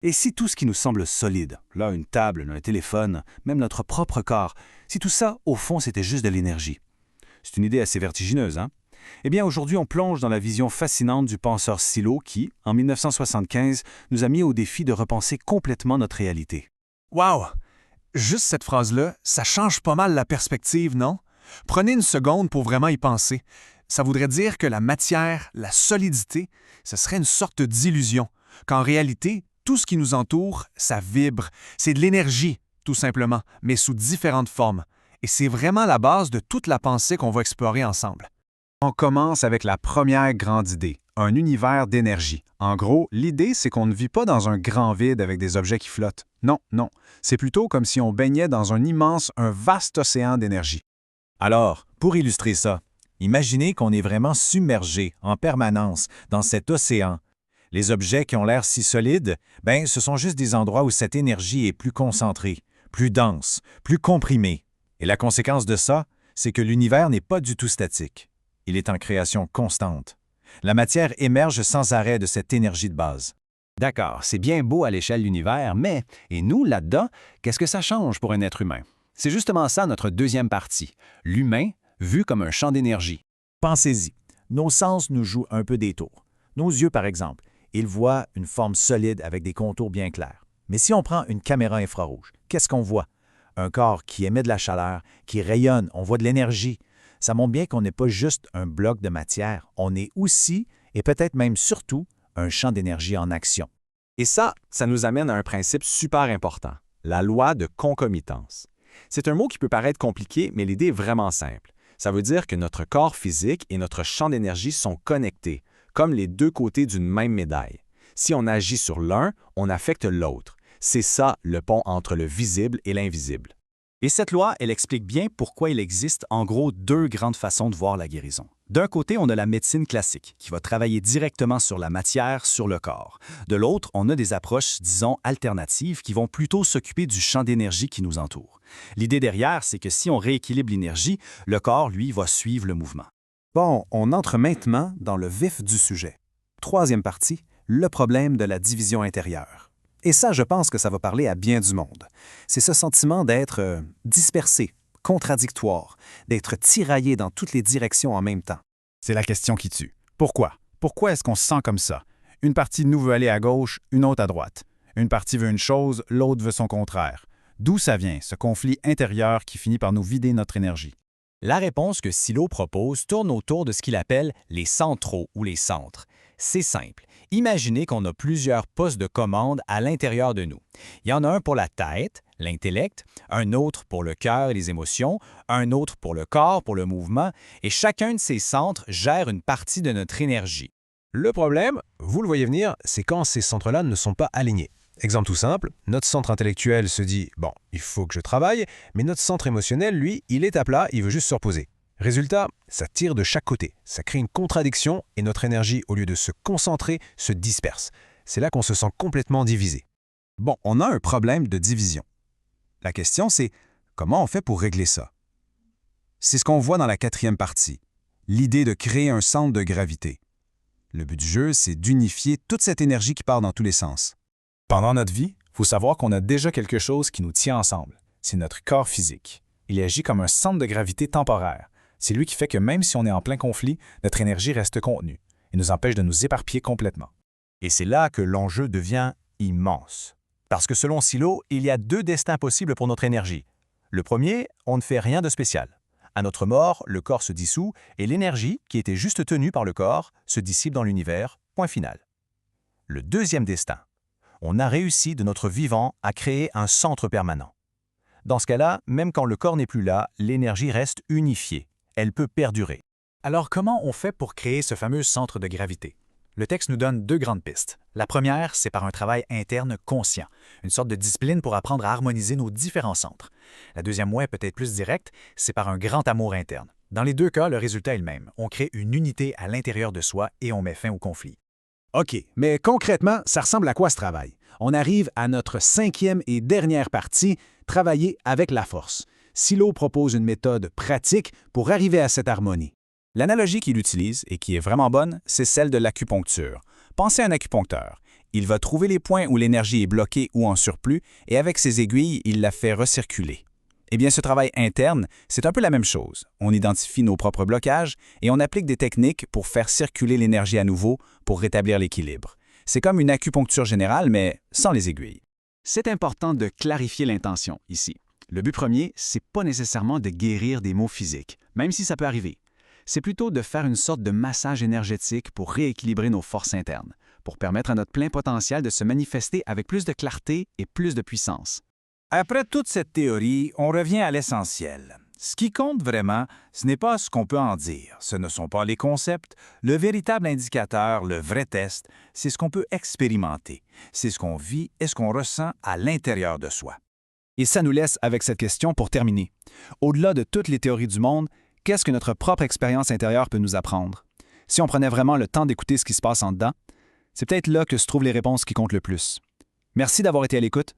Et si tout ce qui nous semble solide, là une table, un téléphone, même notre propre corps, si tout ça, au fond, c'était juste de l'énergie? C'est une idée assez vertigineuse, hein? Eh bien, aujourd'hui, on plonge dans la vision fascinante du penseur Silo qui, en 1975, nous a mis au défi de repenser complètement notre réalité. Wow! Juste cette phrase-là, ça change pas mal la perspective, non? Prenez une seconde pour vraiment y penser. Ça voudrait dire que la matière, la solidité, ce serait une sorte d'illusion, qu'en réalité, tout ce qui nous entoure, ça vibre. C'est de l'énergie, tout simplement, mais sous différentes formes. Et c'est vraiment la base de toute la pensée qu'on va explorer ensemble. On commence avec la première grande idée, un univers d'énergie. En gros, l'idée, c'est qu'on ne vit pas dans un grand vide avec des objets qui flottent. Non, non. C'est plutôt comme si on baignait dans un vaste océan d'énergie. Alors, pour illustrer ça, imaginez qu'on est vraiment submergé en permanence dans cet océan. Les objets qui ont l'air si solides, ce sont juste des endroits où cette énergie est plus concentrée, plus dense, plus comprimée. Et la conséquence de ça, c'est que l'univers n'est pas du tout statique. Il est en création constante. La matière émerge sans arrêt de cette énergie de base. D'accord, c'est bien beau à l'échelle de l'univers, mais, et nous, là-dedans, qu'est-ce que ça change pour un être humain? C'est justement ça notre deuxième partie, l'humain vu comme un champ d'énergie. Pensez-y, nos sens nous jouent un peu des tours. Nos yeux, par exemple, ils voient une forme solide avec des contours bien clairs. Mais si on prend une caméra infrarouge, qu'est-ce qu'on voit? Un corps qui émet de la chaleur, qui rayonne, on voit de l'énergie. Ça montre bien qu'on n'est pas juste un bloc de matière, on est aussi, et peut-être même surtout, un champ d'énergie en action. Et ça nous amène à un principe super important, la loi de concomitance. C'est un mot qui peut paraître compliqué, mais l'idée est vraiment simple. Ça veut dire que notre corps physique et notre champ d'énergie sont connectés, comme les deux côtés d'une même médaille. Si on agit sur l'un, on affecte l'autre. C'est ça le pont entre le visible et l'invisible. Et cette loi, elle explique bien pourquoi il existe en gros deux grandes façons de voir la guérison. D'un côté, on a la médecine classique, qui va travailler directement sur la matière, sur le corps. De l'autre, on a des approches, disons, alternatives, qui vont plutôt s'occuper du champ d'énergie qui nous entoure. L'idée derrière, c'est que si on rééquilibre l'énergie, le corps, lui, va suivre le mouvement. Bon, on entre maintenant dans le vif du sujet. Troisième partie, le problème de la division intérieure. Et ça, je pense que ça va parler à bien du monde. C'est ce sentiment d'être dispersé, contradictoire, d'être tiraillé dans toutes les directions en même temps. C'est la question qui tue. Pourquoi? Pourquoi est-ce qu'on se sent comme ça? Une partie de nous veut aller à gauche, une autre à droite. Une partie veut une chose, l'autre veut son contraire. D'où ça vient, ce conflit intérieur qui finit par nous vider notre énergie? La réponse que Silo propose tourne autour de ce qu'il appelle les centraux ou les centres. C'est simple. Imaginez qu'on a plusieurs postes de commande à l'intérieur de nous. Il y en a un pour la tête, l'intellect, un autre pour le cœur et les émotions, un autre pour le corps, pour le mouvement, et chacun de ces centres gère une partie de notre énergie. Le problème, vous le voyez venir, c'est quand ces centres-là ne sont pas alignés. Exemple tout simple, notre centre intellectuel se dit « bon, il faut que je travaille », mais notre centre émotionnel, lui, il est à plat, il veut juste se reposer. Résultat, ça tire de chaque côté, ça crée une contradiction et notre énergie, au lieu de se concentrer, se disperse. C'est là qu'on se sent complètement divisé. Bon, on a un problème de division. La question, c'est comment on fait pour régler ça? C'est ce qu'on voit dans la quatrième partie, l'idée de créer un centre de gravité. Le but du jeu, c'est d'unifier toute cette énergie qui part dans tous les sens. Pendant notre vie, il faut savoir qu'on a déjà quelque chose qui nous tient ensemble. C'est notre corps physique. Il agit comme un centre de gravité temporaire. C'est lui qui fait que même si on est en plein conflit, notre énergie reste contenue et nous empêche de nous éparpiller complètement. Et c'est là que l'enjeu devient immense. Parce que selon Silo, il y a deux destins possibles pour notre énergie. Le premier, on ne fait rien de spécial. À notre mort, le corps se dissout et l'énergie, qui était juste tenue par le corps, se dissipe dans l'univers, point final. Le deuxième destin, on a réussi de notre vivant à créer un centre permanent. Dans ce cas-là, même quand le corps n'est plus là, l'énergie reste unifiée. Elle peut perdurer. Alors comment on fait pour créer ce fameux centre de gravité? Le texte nous donne deux grandes pistes. La première, c'est par un travail interne conscient, une sorte de discipline pour apprendre à harmoniser nos différents centres. La deuxième voie, peut-être plus directe, c'est par un grand amour interne. Dans les deux cas, le résultat est le même. On crée une unité à l'intérieur de soi et on met fin au conflit. OK, mais concrètement, ça ressemble à quoi ce travail? On arrive à notre cinquième et dernière partie, travailler avec la force. Silo propose une méthode pratique pour arriver à cette harmonie. L'analogie qu'il utilise, et qui est vraiment bonne, c'est celle de l'acupuncture. Pensez à un acupuncteur. Il va trouver les points où l'énergie est bloquée ou en surplus et avec ses aiguilles, il la fait recirculer. Eh bien, ce travail interne, c'est un peu la même chose. On identifie nos propres blocages et on applique des techniques pour faire circuler l'énergie à nouveau pour rétablir l'équilibre. C'est comme une acupuncture générale, mais sans les aiguilles. C'est important de clarifier l'intention ici. Le but premier, c'est pas nécessairement de guérir des maux physiques, même si ça peut arriver. C'est plutôt de faire une sorte de massage énergétique pour rééquilibrer nos forces internes, pour permettre à notre plein potentiel de se manifester avec plus de clarté et plus de puissance. Après toute cette théorie, on revient à l'essentiel. Ce qui compte vraiment, ce n'est pas ce qu'on peut en dire, ce ne sont pas les concepts. Le véritable indicateur, le vrai test, c'est ce qu'on peut expérimenter. C'est ce qu'on vit et ce qu'on ressent à l'intérieur de soi. Et ça nous laisse avec cette question pour terminer. Au-delà de toutes les théories du monde, qu'est-ce que notre propre expérience intérieure peut nous apprendre? Si on prenait vraiment le temps d'écouter ce qui se passe en dedans, c'est peut-être là que se trouvent les réponses qui comptent le plus. Merci d'avoir été à l'écoute.